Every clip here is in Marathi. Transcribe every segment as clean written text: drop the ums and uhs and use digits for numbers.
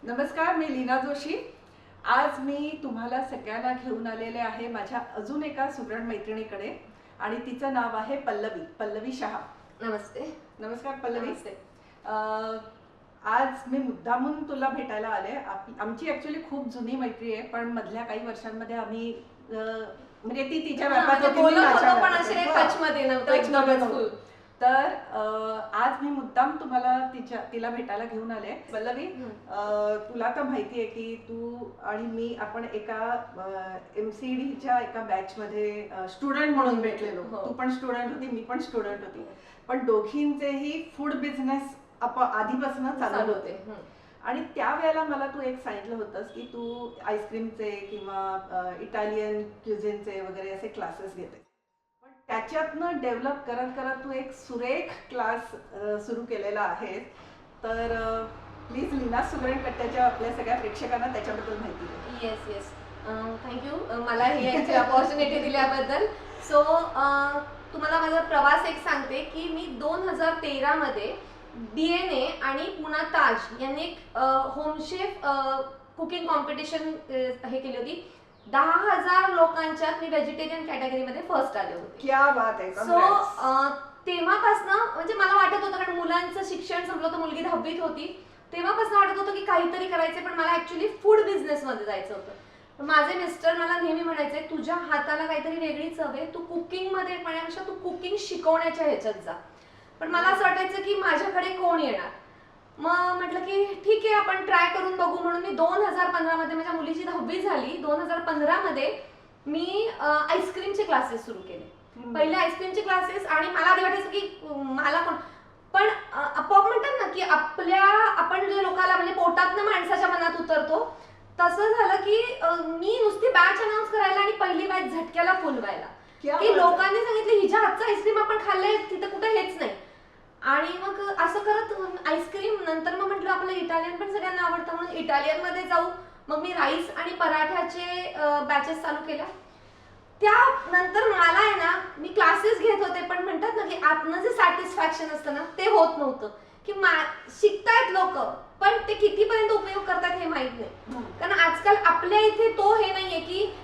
नमस्कार, मी लीना जोशी. आज मी तुम्हाला सगळ्यांना घेऊन आलेले आहे माझ्या अजून एका सुगरण मैत्रिणीकडे आणि तिचं नाव आहे पल्लवी शहा. नमस्ते. नमस्कार पल्लवी. नमस्ते. आज मी मुद्दामून तुला भेटायला आले. आमची ऍक्च्युली खूप जुनी मैत्री आहे, पण मधल्या काही वर्षांमध्ये आम्ही म्हणजे ती तिच्या व्यापात होती, मी माझ्या पण असे टच मध्ये नव्हतं, एकदमच फुल. तर आज मी मुद्दाम तुम्हाला तिला भेटायला घेऊन आले. पल्लवी, तुला तर माहिती आहे की तू आणि मी आपण एका MCDच्या एका बॅच मध्ये स्टुडंट म्हणून भेटलेलो. तू पण स्टुडंट होती, मी पण स्टुडंट होती, पण दोघींचेही फूड बिझनेस आधीपासून चालू होते. आणि त्यावेळेला मला तू एक सांगितलं होतंस की तू आईस्क्रीमचे किंवा इटालियन क्युझिनचे वगैरे असे क्लासेस घेते. पण त्याच्यातनं डेव्हलप करत करत तू एक सुरेख क्लास सुरू केलेला आहे. तर प्लीज लीना सुगरण कट्ट्याच्या आपल्या सगळ्या प्रेक्षकांना त्याच्याबद्दल माहिती दे. येस येस, थँक्यू मला ही अपॉर्च्युनिटी दिल्याबद्दल. सो तुम्हाला माझा प्रवास एक सांगते की मी 2013 मध्ये DNA आणि पुणा ताज यांनी एक होम शेफ कुकिंग कॉम्पिटिशन हे केली होती. 10,000 लोकांच्यात मी व्हेजिटेरियन कॅटेगरीमध्ये फर्स्ट आले होते. क्या बात आहे. सो तेव्हापासनं म्हणजे मला वाटत होतं, कारण मुलांचं शिक्षण संपलं होतं, मुलगी 10वीत होती, तेव्हापासून वाटत होतं की काहीतरी करायचंय, पण मला ऍक्च्युली फूड बिझनेस मध्ये जायचं होतं. माझे मिस्टर मला नेहमी म्हणायचे, तुझ्या हाताला काहीतरी वेगळी चव आहे, तू कुकिंग मध्ये म्हणण्यापेक्षा तू कुकिंग शिकवण्याच्या ह्याच्यात जा. पण मला असं वाटायचं की माझ्याकडे कोण येणार. मग म्हटलं की ठीक आहे, आपण ट्राय करून बघू. म्हणून मी 2015 मध्ये, माझ्या मुलीची 10वी झाली, 2015 मध्ये मी आईस्क्रीमचे क्लासेस सुरू केले. पहिले आईस्क्रीमचे क्लासेस. आणि मला आधी वाटायचं की मला कोण, पण आपोआप म्हणतात ना की आपण जे लोकांना म्हणजे पोटातनं माणसाच्या मनात उतरतो, तसं झालं की मी नुसती बॅच अनाऊन्स करायला आणि पहिली बॅच झटक्याला फुल व्हायला, की लोकांनी सांगितलं हिच्या हातचं आईस्क्रीम आपण खाल्लंय, तिथं कुठे हेच नाही. आणि मग असं करत आईस्क्रीम, नंतर मग म्हटलं आपलं इटालियन पण सगळ्यांना आवडतं, म्हणून इटालियन मध्ये जाऊ. मग मी राईस आणि पराठ्याचे बॅचेस चालू केल्या. त्यानंतर मला आहे ना, मी क्लासेस घेत होते, पण म्हणतात ना की आतनं जे सॅटिस्फॅक्शन असतं ना, ते होत नव्हतं. की शिकतायत लोक, पण ते कितीपर्यंत उपयोग करतात हे माहित नाही. कारण आजकाल आपल्या इथे तो हे नाहीये की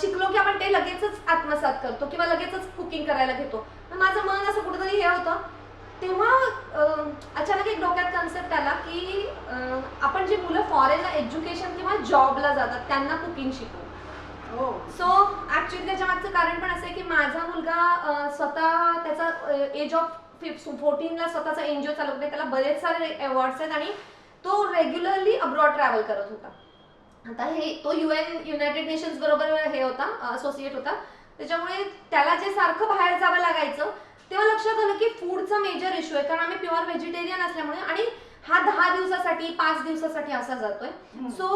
शिकलो की आपण ते लगेचच आत्मसात करतो किंवा लगेचच कुकिंग करायला घेतो. माझं मन असं कुठेतरी हे होतं. तेव्हा अचानक एक डोक्यात कन्सेप्ट आला की आपण जे मुलं फॉरेनला एज्युकेशन किंवा जॉबला जातात त्यांना कुकिंग शिकवू. सो ऍक्च्युली त्याच्या मागचं कारण पण असं आहे की माझा मुलगा स्वतः त्याचा एज ऑफ 14ला स्वतःचा एनजीओ चालू करते, त्याला बरेच सारे अवॉर्ड्स आहेत आणि तो रेग्युलरली अब्रॉड ट्रॅव्हल करत होता. आता तो युनायटेड नेशन्स बरोबर हे होता, असोसिएट होता, त्याच्यामुळे त्याला जे सारखं बाहेर जावं लागायचं. तेव्हा लक्षात आलं की फूडचा मेजर इश्यू आहे, कारण आम्ही प्युअर व्हेजिटेरियन असल्यामुळे, आणि हा 10 दिवसासाठी 5 दिवसासाठी असा जातोय. सो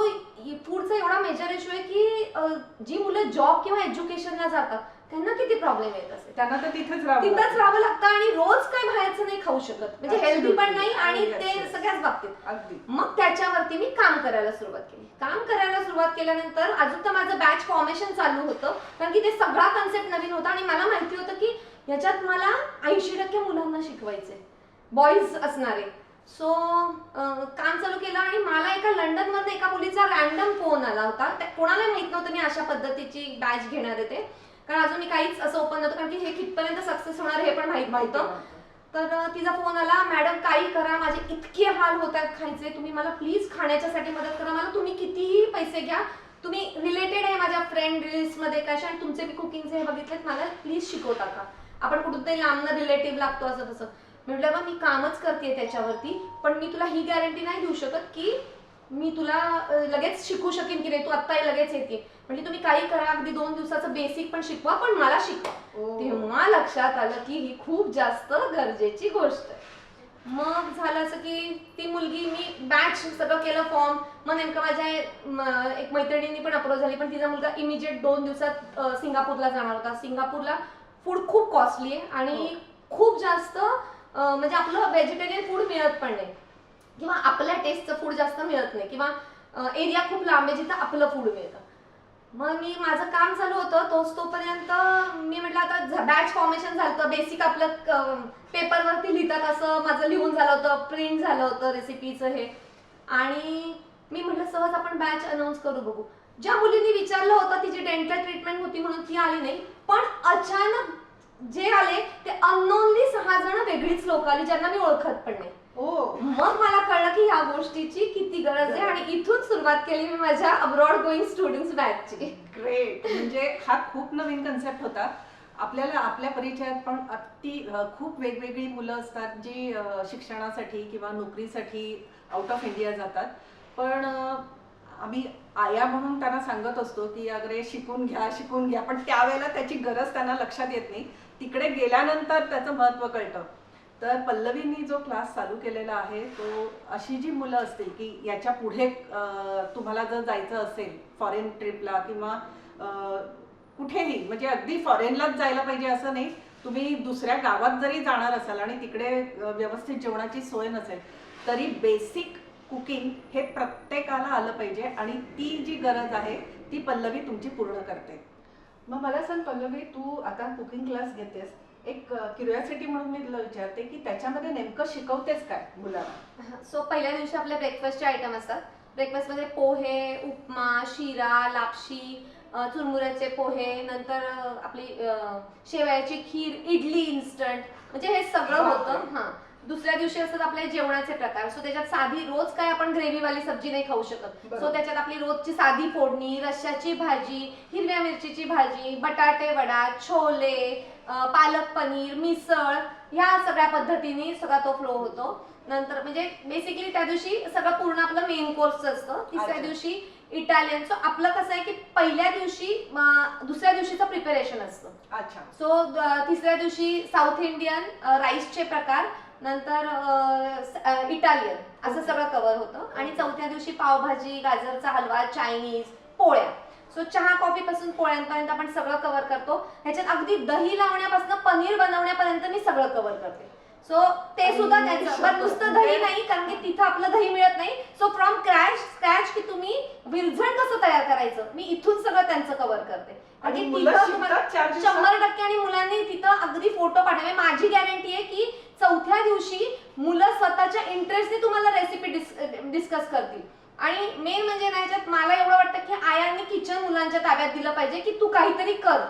फूडचा एवढा मेजर इश्यू आहे की जी मुलं जॉब किंवा एज्युकेशनला जातात त्यांना किती प्रॉब्लेम येत असेल. त्यांना तर तिथेच राहावं लागतं आणि रोज काही बाहेरचं नाही खाऊ शकत, म्हणजे हेल्दी पण नाही आणि ते सगळ्याच बाबतीत. मग त्याच्यावरती मी काम करायला सुरुवात केली. काम करायला सुरुवात केल्यानंतर अजून तर माझं बॅच फॉर्मेशन चालू होतं, कारण की ते सगळा कन्सेप्ट नवीन होता आणि मला माहिती होतं की ह्याच्यात मला 80% मुलांना शिकवायचे, बॉईज असणारे. सो काम चालू केलं आणि मला एका लंडन मधून एका मुलीचा रॅन्डम फोन आला होता. कोणाला माहित नव्हतं मी अशा पद्धतीची बॅच घेणार आहे ते, कारण अजून मी काहीच असं ओपन नव्हतं, कारण की हे कितपर्यंत सक्सेस होणार हे पण माहित नव्हतं. तर तिचा फोन आला, मॅडम काही करा, माझे इतके हाल होत आहेत खायचे, तुम्ही मला प्लीज खाण्याच्यासाठी मदत करा. मला तुम्ही कितीही पैसे घ्या, तुम्ही रिलेटेड आहे माझ्या फ्रेंड लिस्ट मध्ये कशा, आणि तुमचे मी कुकिंगचे हे बघितलेत, मला प्लीज शिकवता का. आपण कुठेतरी लांबनं रिलेटिव्ह लागतो असं तसं. म्हटलं मग मी कामच करते त्याच्यावरती, पण मी तुला ही गॅरंटी नाही देऊ शकत की मी तुला लगेच शिकू शकेन की नाही, तू आत्ता लगेच येते. म्हणजे तुम्ही काही करा, अगदी 2 दिवसाचं बेसिक पण शिकवा, पण मला शिकवा. तेव्हा लक्षात आलं की ही खूप जास्त गरजेची गोष्ट आहे. मग झालं असं की ती मुलगी, मी बॅच सगळं केलं, फॉर्म. मग नेमकं माझ्या एक मैत्रिणींनी पण अप्रोच झाली, पण तिचा मुलगा इमिजिएट 2 दिवसात सिंगापूरला जाणार होता. सिंगापूरला फूड खूप कॉस्टली आहे आणि खूप जास्त म्हणजे आपलं व्हेजिटेरियन फूड मिळत पण नाही, किंवा आपल्या टेस्टचं फूड जास्त मिळत नाही, किंवा एरिया खूप लांब आहे जिथं आपलं फूड मिळतं. मग मी माझं काम चालू होतं तोपर्यंत मी म्हटलं आता बॅच फॉर्मेशन झालं, बेसिक आपलं पेपरवरती लिहितात असं माझं लिहून झालं होतं, प्रिंट झालं होतं रेसिपीचं हे. आणि मी म्हटलं सहज आपण बॅच अनाऊन्स करू बघू. ज्या मुलींनी विचारलं होतं तिची डेंटल ट्रीटमेंट होती म्हणून ती आली नाही, पण अचानक जे आले ते अननोनली 6 जण वेगळीच लोक आली ज्यांना मी ओळखत पण नाही. मग मला कळलं की ह्या गोष्टीची किती गरज आहे आणि इथून सुरुवात केली मी माझ्या अब्रॉड गोईंग स्टुडंट्स बॅचची. ग्रेट. म्हणजे हा खूप नवीन कन्सेप्ट होता. आपल्याला आपल्या परिचयात पण खूप वेगवेगळी मुलं असतात जी शिक्षणासाठी किंवा नोकरीसाठी आउट ऑफ इंडिया जातात, पण आम्ही आया म्हणून त्यांना सांगत असतो की अगरे शिकून घ्या, पण त्यावेळेला त्याची गरज त्यांना लक्षात येत नाही. तिकडे गेल्यानंतर त्याचं महत्त्व कळतं. तर पल्लवींनी जो क्लास चालू केलेला आहे तो अशी जी मुलं असतील की याच्या पुढे तुम्हाला जर जायचं असेल फॉरेन ट्रिपला किंवा कुठेही, म्हणजे अगदी फॉरेनलाच जायला पाहिजे असं नाही, तुम्ही दुसऱ्या गावात जरी जाणार असाल आणि तिकडे व्यवस्थित जेवणाची सोय नसेल तरी बेसिक कुकिंग हे प्रत्येकाला आलं पाहिजे आणि ती जी गरज आहे ती पल्लवी तुमची पूर्ण करते. मग मला सांग पल्लवी, तू आता कुकिंग क्लास घेतेस, एक क्युरिओसिटी म्हणून मी तुला विचारते की त्याच्यामध्ये नेमकं शिकवतेस काय मुलांना? सो पहिल्या दिवशी आपले ब्रेकफास्टचे आयटम असतात. ब्रेकफास्टमध्ये पोहे, उपमा, शिरा, लापशी, चुरमुऱ्याचे पोहे, नंतर आपली शेवयाची खीर, इडली इन्स्टंट, म्हणजे हे सगळं होतं. हां. दुसऱ्या दिवशी असतात आपले जेवणाचे प्रकार. सो त्याच्यात साधी रोज काय आपण ग्रेव्हीवाली सब्जी नाही खाऊ शकत, सो त्याच्यात आपली रोजची साधी फोडणी, रश्श्याची भाजी, हिरव्या मिरचीची भाजी, बटाटे वडा, छोले, पालक पनीर, मिसळ, ह्या सगळ्या पद्धतीने सगळा तो फ्लो होतो. नंतर म्हणजे बेसिकली त्या दिवशी सगळं पूर्ण आपलं मेन कोर्स असतं. तिसऱ्या दिवशी इटालियन. सो आपलं कसं आहे की पहिल्या दिवशी दुसऱ्या दिवशीचं प्रिपरेशन असतं. अच्छा. सो तिसऱ्या दिवशी साऊथ इंडियन राईसचे प्रकार, नंतर इटालियन, असं सगळं कव्हर होतं. आणि चौथ्या दिवशी पावभाजी, गाजरचा हलवा, चायनीज, पोळ्या. सो चहा कॉफी पासून पोळ्यांपर्यंत आपण सगळं कव्हर करतो. ह्याच्यात अगदी दही लावण्यापासून पनीर बनवण्यापर्यंत मी सगळं कव्हर करते. सो ते सुद्धा त्याचं, पण नुसतं दही नाही, कारण की तिथं आपलं दही मिळत नाही. सो फ्रॉम स्क्रॅच की तुम्ही विरझण कसं तयार करायचं, मी इथून सगळं त्यांचं कव्हर करते. आणि तिथं तुम्हाला 100% आणि मुलांनी तिथं अगदी फोटो पाठवले. माझी गॅरंटी आहे की चौथ्या दिवशी मुलं स्वतःच्या इंटरेस्टने तुम्हाला रेसिपी डिस्कस करतील. आणि मेन म्हणजे ह्याच्यात मला एवढं वाटतं की आयांनी किचन मुलांच्या ताब्यात दिलं पाहिजे की तू काहीतरी कर,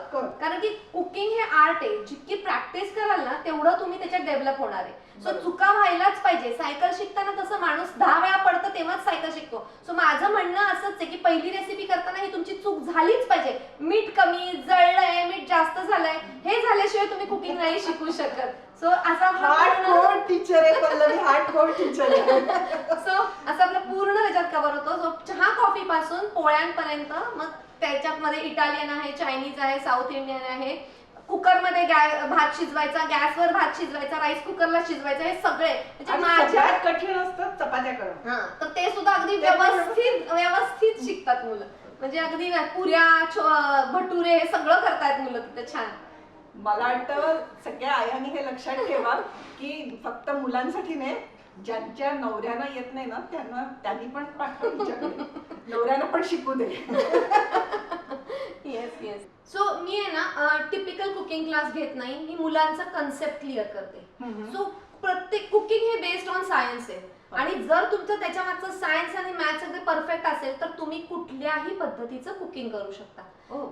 कारण की कुकिंग हे आर्ट आहे. जितकी प्रॅक्टिस कराल ना तेवढं तुम्ही त्याच्यात डेव्हलप होणार आहे. सो चुका व्हायलाच पाहिजे. सायकल शिकताना तसं माणूस 10 वेळा पडतं तेव्हाच सायकल शिकतो. सो माझं म्हणणं असंच आहे की पहिली रेसिपी करताना ही तुमची चूक झालीच पाहिजे. मीठ कमी, जळलंय, मीठ जास्त झालंय, हे झाल्याशिवाय तुम्ही कुकिंग नाही शिकू शकत. सो असा हार्डकोर टीचर आहे पल्लवी, हार्डकोर टीचर आहे. सो असं आपलं पूर्ण त्याच्यात कव्हर होतो. सो चहा कॉफी पासून पोळ्यांपर्यंत, मग त्याच्यामध्ये इटालियन आहे, चायनीज आहे, साऊथ इंडियन आहे. कुकरमध्ये भात शिजवायचा, गॅसवर भात शिजवायचा, राईस कुकरला शिजवायचा, हे सगळे म्हणजे माझ्या कठीण असतं चपात्या करणं. हां, तर ते सुद्धा अगदी व्यवस्थित शिकतात मुलं. म्हणजे अगदी पुऱ्या, भटुरे हे सगळं करतायत मुलं तिथे छान. मला वाटतं सगळ्या आयांनी हे लक्षात ठेवा की फक्त मुलांसाठी नाही, ज्यांच्या नवऱ्यांना येत नाही ना त्यांनी पण पाठवलं, नवऱ्यांना पण शिकू दे. Yes yes. सो मी आहे ना टिपिकल कुकिंग क्लास घेत नाही, मी मुलांचा कन्सेप्ट क्लिअर करते. सो प्रत्येक कुकिंग हे बेस्ड ऑन सायन्स आहे. आणि जर तुमचं त्याच्या मागचं सायन्स आणि मॅथ्स अगदी परफेक्ट असेल तर तुम्ही कुठल्याही पद्धतीचं कुकिंग करू शकता.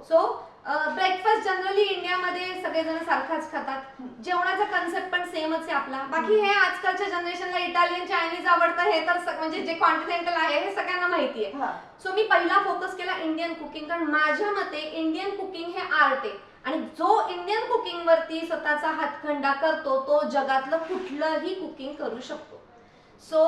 सो ब्रेकफास्ट जनरली इंडियामध्ये सगळेजण सारखाच खातात. जेवणाचा कन्सेप्ट पण सेमच आहे आपला. बाकी हे आजकालच्या जनरेशनला इटालियन, चायनीज आवडतं, हे तर म्हणजे जे कॉन्टिनेंटल आहे हे सगळ्यांना माहिती आहे. सो मी पहिला फोकस केला इंडियन कुकिंग, कारण माझ्या मते इंडियन कुकिंग हे आर्ट आहे. आणि जो इंडियन कुकिंग वरती स्वतःचा हातखंडा करतो तो जगातलं कुठलंही कुकिंग करू शकतो. सो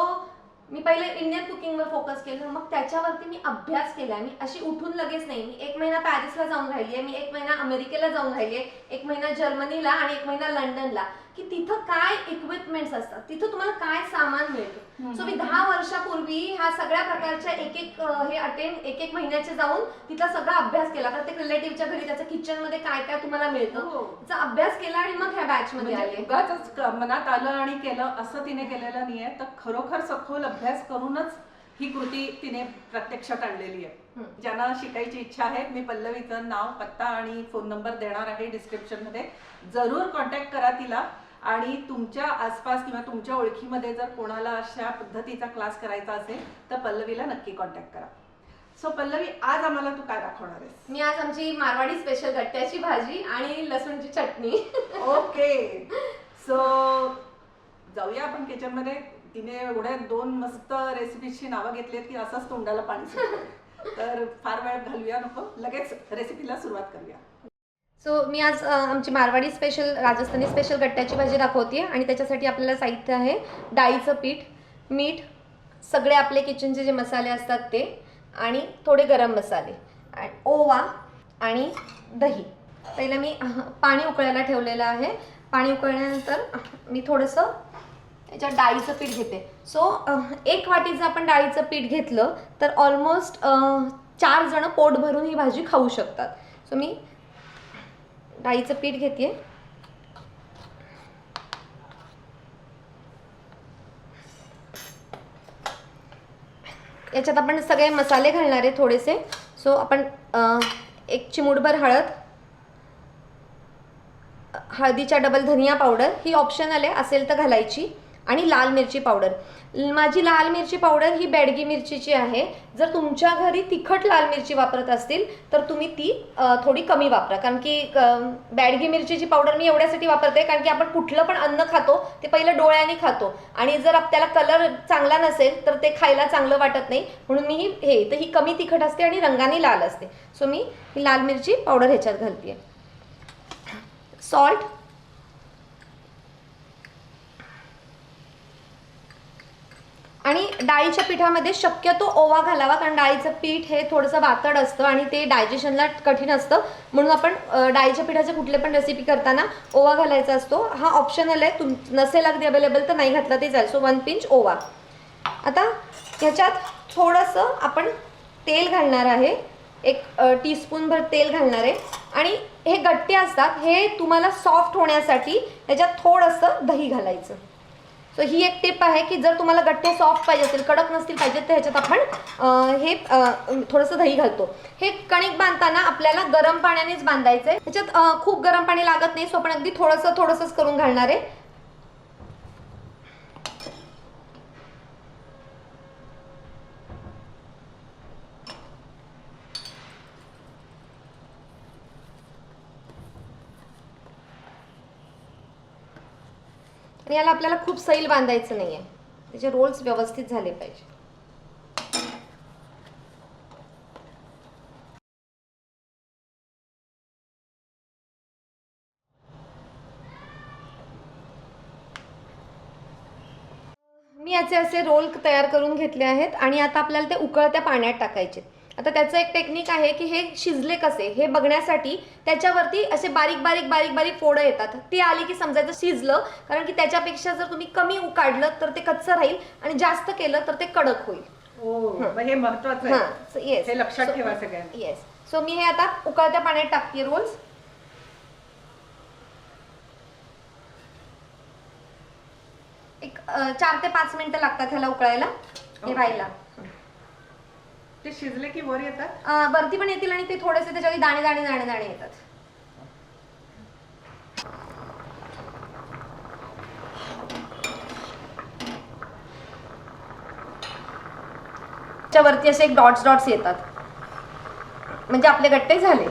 मी पहिले इंडियन कुकिंगवर फोकस केलं, मग त्याच्यावरती मी अभ्यास केला. मी अशी उठून लगेच नाही, मी 1 महिना पॅरिसला जाऊन राहिली आहे, मी 1 महिना अमेरिकेला जाऊन राहिली आहे, 1 महिना जर्मनीला आणि 1 महिना लंडनला, की तिथं काय इक्विपमेंट्स असतात, तिथं तुम्हाला काय सामान मिळतं. सो मी 10 वर्षापूर्वी ह्या सगळ्या प्रकारच्या एक महिन्याचे जाऊन तिथला सगळा अभ्यास केला. प्रत्येक रिलेटिव्हच्या घरी त्याचं किचन मध्ये काय काय तुम्हाला मिळतं त्याचा अभ्यास केला आणि मग ह्या बॅच मध्ये आले. उगाच मनात आलं आणि केलं असं तिने केलेलं नाहीये, तर खरोखर सखोल अभ्यास करूनच ही कृती तिने प्रत्यक्षात आणलेली आहे. ज्यांना शिकायची इच्छा आहे, मी पल्लवीचं नाव, पत्ता आणि फोन नंबर देणार आहे डिस्क्रिप्शन मध्ये, जरूर कॉन्टॅक्ट करा तिला. आणि तुमच्या आसपास किंवा तुमच्या ओळखीमध्ये जर कोणाला अशा पद्धतीचा क्लास करायचा असेल तर पल्लवीला नक्की कॉन्टॅक्ट करा. सो पल्लवी, आज आम्हाला तू काय दाखवणार आहेस? मी आज आमची मारवाडी स्पेशल गट्ट्याची भाजी आणि लसूणची चटणी. ओके, सो जाऊया आपण किचन मध्ये. तिने एवढ्या 2 मस्त रेसिपीची नावं घेतलीत की असंच तोंडाला पाणी सुटतं. तर फार वेळ घालूया नको, लगेच रेसिपीला सुरुवात करूया. सो मी आज आमची मारवाडी स्पेशल राजस्थानी स्पेशल गट्ट्याची भाजी दाखवते आणि त्याच्यासाठी आपल्याला साहित्य आहे डाळीचं पीठ, मीठ, सगळे आपले किचनचे जे मसाले असतात ते, आणि थोडे गरम मसाले, ओवा आणि दही. पहिलं मी पाणी उकळायला ठेवलेलं आहे. पाणी उकळल्यानंतर मी थोडंसं याच्यात डाळीचं पीठ घेते. सो 1 वाटीचं आपण डाळीचं पीठ घेतलं तर ऑलमोस्ट 4 जण पोट भरून ही भाजी खाऊ शकतात. सो मी डाळीचं पीठ घेते. याच्यात आपण सगळे मसाले घालणार आहे थोडेसे. सो आपण 1 चिमूटभर हळदीच्या डबल धनिया पावडर, ही ऑप्शनल आहे, असेल तर घालायची, आणि लाल मिरची पावडर. माझी लाल मिरची पावडर ही बेडगी मिरचीची आहे. जर तुमच्या घरी तिखट लाल मिरची वापरत असतील तर तुम्ही ती थोडी कमी वापरा, कारण की बेडगी मिरचीची पावडर मी एवढ्यासाठी वापरते कारण की आपण कुठलं पण अन्न खातो ते पहिलं डोळ्याने खातो, आणि जर आपल्याला कलर चांगला नसेल तर ते खायला चांगलं वाटत नाही. म्हणून मी ही कमी तिखट असते आणि रंगाने लाल असते. सो मी ही लाल मिरची पावडर ह्याच्यात घालते. सॉल्ट, आणि डाळीच्या पिठामध्ये शक्यतो ओवा घालावा, कारण डाळीचं पीठ हे थोडंसं वातड असतं आणि ते डायजेशनला कठीण असतं. म्हणून आपण डाळीच्या पिठाचे कुठले पण रेसिपी करताना ओवा घालायचा असतो. हा ऑप्शनल आहे, नसेल अगदी अवेलेबल तर नाही घातला ते चालेल. सो 1 पिंच ओवा. आता ह्याच्यात थोडंसं आपण तेल घालणार आहे. 1 टीस्पूनभर तेल घालणार आहे. आणि हे गट्टे असतात, हे तुम्हाला सॉफ्ट होण्यासाठी ह्याच्यात थोडंसं दही घालायचं. सो ही एक टिप आहे की जर तुम्हाला गट्टे सॉफ्ट पाहिजे असेल, कडक नसतील पाहिजे, तर ह्याच्यात आपण थोडंसं दही घालतो. हे कणिक बांधताना आपल्याला गरम पाण्यानेच बांधायचं आहे. ह्याच्यात खूप गरम पाणी लागत नाही. सो आपण अगदी थोडंसंच करून घालणार आहे. आणि याला आपल्याला खूप सैल बांधायचं नाही आहे, त्याचे रोल्स व्यवस्थित झाले पाहिजे. मी याचे असे रोल तयार करून घेतले आहेत आणि आता आपल्याला ते उकळत्या पाण्यात टाकायचे. आता त्याचं एक टेक्निक आहे की हे शिजले कसे हे बघण्यासाठी त्याच्यावरती असे बारीक बारीक बारीक बारीक फोडं येतात. ती आली की समजायचं शिजलं, कारण की त्याच्यापेक्षा जर तुम्ही कमी काढलं तर ते कच्चं राहील आणि जास्त केलं तर ते कडक होईल. हे महत्त्वाचं आहे. येस, हे लक्षात ठेवा सगळ्यांनी. येस. सो मी हे आता उकळत्या पाण्यात टाकते रोल्स. एक 4 ते 5 मिनिटं लागतात ह्याला उकळायला, हे राहिला. ते शिजले की वर येतात, वरती पण येतील आणि ते थोडेसे त्याच्यावर दाणे दाणे दाणे दाणे येतात. वरती असे एक डॉट्स येतात, म्हणजे आपले गट्टे झाले.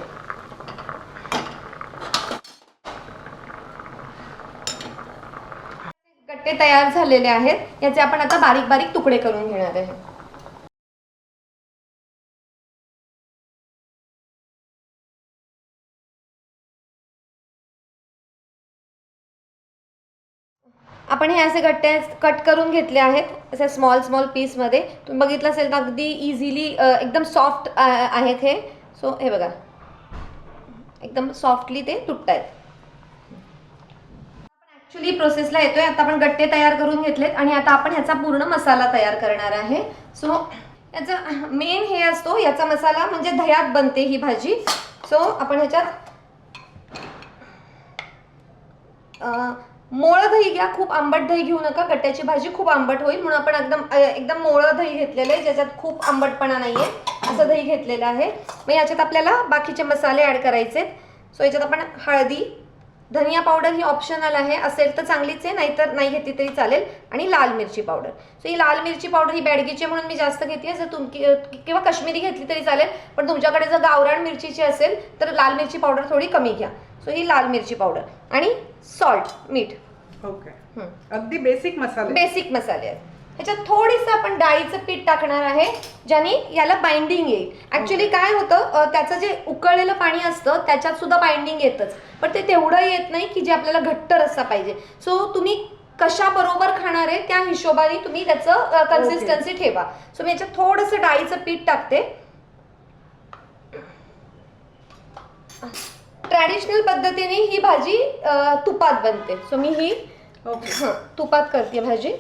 गट्टे तयार झालेले आहेत. याचे आपण आता बारीक बारीक तुकडे करून घेणार आहे. आपण हे असे गट्टे कट करून घेतले आहेत, असे स्मॉल पीसमध्ये. तुम्ही बघितलं असेल तर अगदी इझिली एकदम सॉफ्ट आहेत हे. सो हे बघा, एकदम सॉफ्टली ते तुटत आहेत. आपण ॲक्च्युली प्रोसेसला येतोय. आता आपण गट्टे तयार करून घेतलेत आणि आता आपण ह्याचा पूर्ण मसाला तयार करणार आहे. सो याचा मेन हे असतो, याचा मसाला म्हणजे दह्यात बनते ही भाजी. सो आपण ह्याच्यात मोळं दही घ्या, खूप आंबट दही घेऊ नका, गट्ट्याची भाजी खूप आंबट होईल. म्हणून आपण एकदम मोळं दही घेतलेलं आहे, ज्याच्यात खूप आंबटपणा नाहीये, असं दही घेतलेलं आहे. मग याच्यात आपल्याला बाकीचे मसाले ऍड करायचे. सो याच्यात आपण हळदी, धनिया पावडर ही ऑप्शनल आहे, असेल तर चांगलीच आहे, नाहीतर नाही घेतली तरी चालेल. आणि लाल मिरची पावडर. सो ही लाल मिरची पावडर ही बॅडगीची म्हणून मी जास्त घेते, जर किंवा काश्मीरी घेतली तरी चालेल, पण तुमच्याकडे जर गावरान मिरचीची असेल तर लाल मिरची पावडर थोडी कमी घ्या. सो ही लाल मिरची पावडर आणि सॉल्ट, मीठ. ओके, अगदी बेसिक मसाले. बेसिक मसाले आहेत. ह्याच्यात थोडीसं आपण डाळीचं पीठ टाकणार आहे, ज्याने याला बाइंडिंग येईल. ऍक्च्युली काय होतं, त्याचं जे उकळलेलं पाणी असतं त्याच्यात सुद्धा बाइंडिंग येतच, पण ते तेवढं येत नाही की जे आपल्याला घट्ट रस्सा पाहिजे. सो तुम्ही कशा बरोबर खाणार आहे त्या हिशोबाने तुम्ही त्याचं कन्सिस्टन्सी ठेवा. सो मी याच्यात थोडंसं डाळीचं पीठ टाकते. ट्रॅडिशनल पद्धतीने ही भाजी तुपात बनते. सो मी ही तुपात करते भाजी.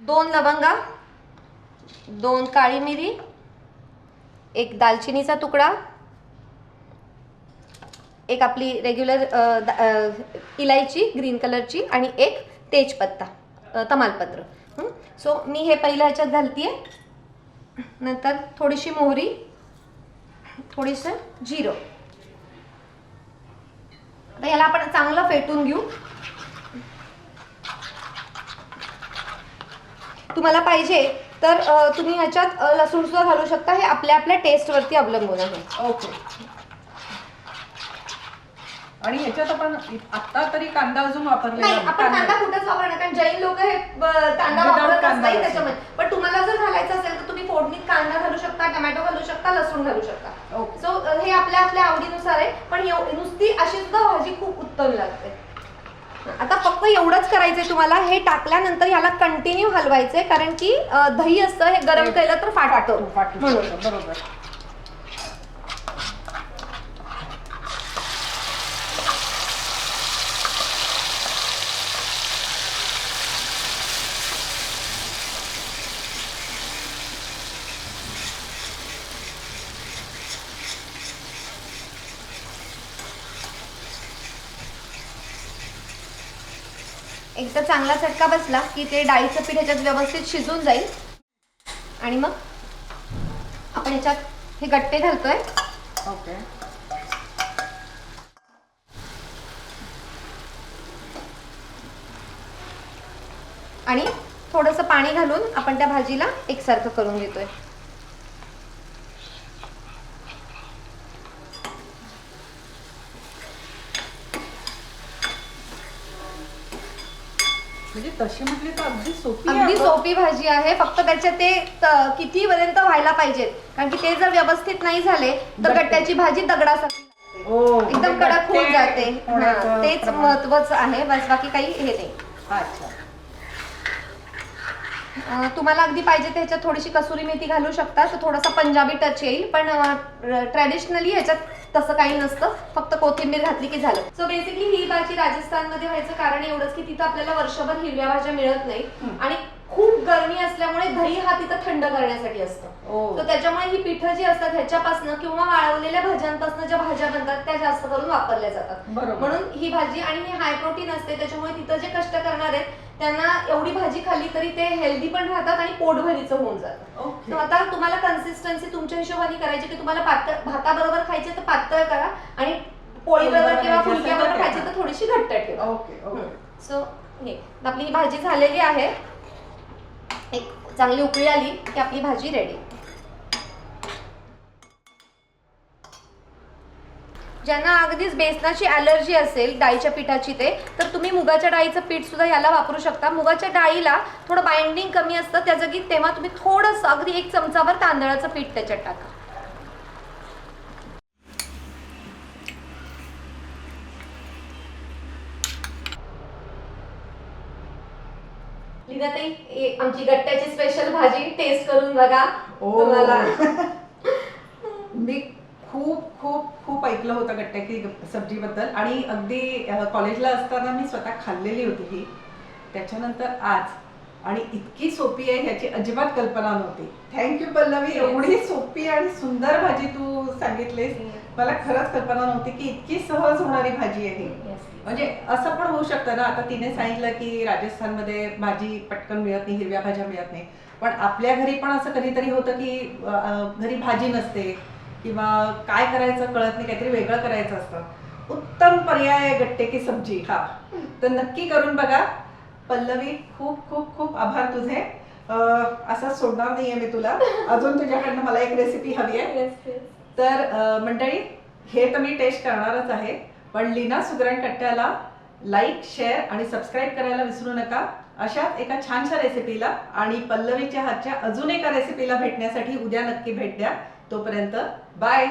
दोन लवंगा, 2 काळी मिरी, 1 दालचिनीचा तुकडा, एक आपली रेग्युलर इलायची ग्रीन कलरची आणि 1 तेजपत्ता, तमालपत्र. सो मी हे पहिल्या ह्याच्यात घालतीये. नंतर थोडीशी मोहरी, थोडीसं जिरं. आता याला आपण चांगलं फेटून घेऊ. तुम्हाला पाहिजे तर तुम्ही ह्याच्यात लसूण सुद्धा घालू शकता. हे आपल्या आपल्या टेस्टवरती अवलंबून आहे. ओके. आणि ह्याच्यात आपण आता तरी कांदा अजून वापरलेला नाही, आपण कांदा कुठेच वापरणार, कारण जैन लोक हे कांदा वापरतच नाही त्याच्यामध्ये. पण तुम्हाला जर घालायचं असेल तर तुम्ही फोडणीत कांदा घालू शकता, टोमॅटो घालू शकता, लसूण घालू शकता. सो हे आपल्या आपल्या आवडीनुसार आहे. पण नुसती अशी सुद्धा भाजी खूप उत्तम लागते. आता फक्त एवढंच करायचंय तुम्हाला. हे टाकल्यानंतर ह्याला कंटिन्यू हलवायचंय, कारण की दही असतं हे गरम केलं तर फाटतं म्हणून. बरोबर. एकदा चांगला चटका बसला की ते डाळीचं पीठ ह्याच्यात व्यवस्थित शिजून जाईल. आणि मग आपण ह्याच्यात हे गट्टे घालतोय. ओके. आणि थोडंसं पाणी घालून आपण त्या भाजीला एकसारखं करून घेतोय. म्हणजे तशी म्हटली तर अगदी सोपी अगदी सोपी भाजी आहे. फक्त त्याच्यात ते किती पर्यंत व्हायला पाहिजेत, कारण की ते जर व्यवस्थित नाही झाले तर गट्ट्याची भाजी दगडासारखी एकदम कडक होऊन जाते. तेच महत्वाचं आहे, बस बाकी काही हे नाही. अच्छा. तुम्हाला अगदी पाहिजे तर ह्याच्यात थोडीशी कसुरी मेथी घालू शकता, तर थोडासा पंजाबी टच येईल. पण ट्रॅडिशनली ह्याच्यात तसं काही नसतं, फक्त कोथिंबीर घातली की झालं. सो बेसिकली ही भाजी राजस्थानमध्ये व्हायचं कारण एवढंच की तिथं आपल्याला वर्षभर हिरव्या भाज्या मिळत नाही आणि खूप गरमी असल्यामुळे दही हा तिथं थंड करण्यासाठी असतं. तर त्याच्यामुळे ही पिठं जी असतात ह्याच्यापासून किंवा वाळवलेल्या भाज्यांपासून ज्या भाज्या बनतात त्या जास्त करून वापरल्या जातात. म्हणून ही भाजी, आणि ही हाय प्रोटीन असते, त्याच्यामुळे तिथं जे कष्ट करणार आहेत त्यांना एवढी भाजी खाल्ली तरी ते हेल्दी पण राहतात आणि पोटभरीचं होऊन जातं. तर आता तुम्हाला कन्सिस्टन्सी तुमच्या हिशोबाने करायची, की तुम्हाला पातळ भाताबरोबर खायचे तर पातळ करा, आणि पोळी बरोबर किंवा फुलक्याबरोबर खायची तर थोडीशी घट्ट ठेवा. ओके. सो हे आपली ही भाजी झालेली आहे. एक चांगली उकळी आली की आपली भाजी रेडी. ज्यांना अगदीच बेसनाची ॲलर्जी असेल डाळीच्या पिठाची, ते तर तुम्ही मुगाच्या डाळीचं पीठ सुद्धा याला वापरू शकता. मुगाच्या डाळीला थोडं बाइंडिंग कमी असतं, त्या जागी तेव्हा तुम्ही थोडंसं अगदी 1 चमचाभर तांदळाचं पीठ त्याच्यात टाका. लीनाताई, आमची गट्ट्याची स्पेशल भाजी टेस्ट करून बघा. तुम्हाला मी खूप खूप खूप ऐकलं होतं गट्ट्याची सब्जीबद्दल, आणि अगदी कॉलेजला असताना मी स्वतः खाल्लेली होती ही. त्याच्यानंतर आज, आणि इतकी सोपी आहे ह्याची अजिबात कल्पना नव्हती. थँक्यू पल्लवी, एवढी सोपी आणि सुंदर भाजी तू सांगितली. सांगितलीस. मला खरंच कल्पना नव्हती की इतकी सहज होणारी भाजी आहे. म्हणजे असं पण होऊ शकतं ना, आता तिने सांगितलं की राजस्थानमध्ये भाजी पटकन मिळत नाही, हिरव्या भाज्या मिळत नाही, पण आपल्या घरी पण असं कधीतरी होतं की घरी भाजी नसते किंवा काय करायचं कळत नाही, काहीतरी वेगळं करायचं असतं. उत्तम पर्याय आहे गट्टे की सब्जी हा. तर नक्की करून बघा. पल्लवी खूप खूप खूप आभार तुझे. असं सोडणार नाहीये मी तुला. अजून तुझ्याकडनं मला एक रेसिपी हवी आहे. तर मंडळी, हे तर मी टेस्ट करणारच आहे, पण लीना सुगरण कट्ट्याला लाईक, शेअर आणि सबस्क्राईब करायला विसरू नका. अशाच एका छानशा रेसिपीला आणि पल्लवीच्या हातच्या अजून एका रेसिपीला भेटण्यासाठी उद्या नक्की भेट द्या. तोपर्यंत बाय.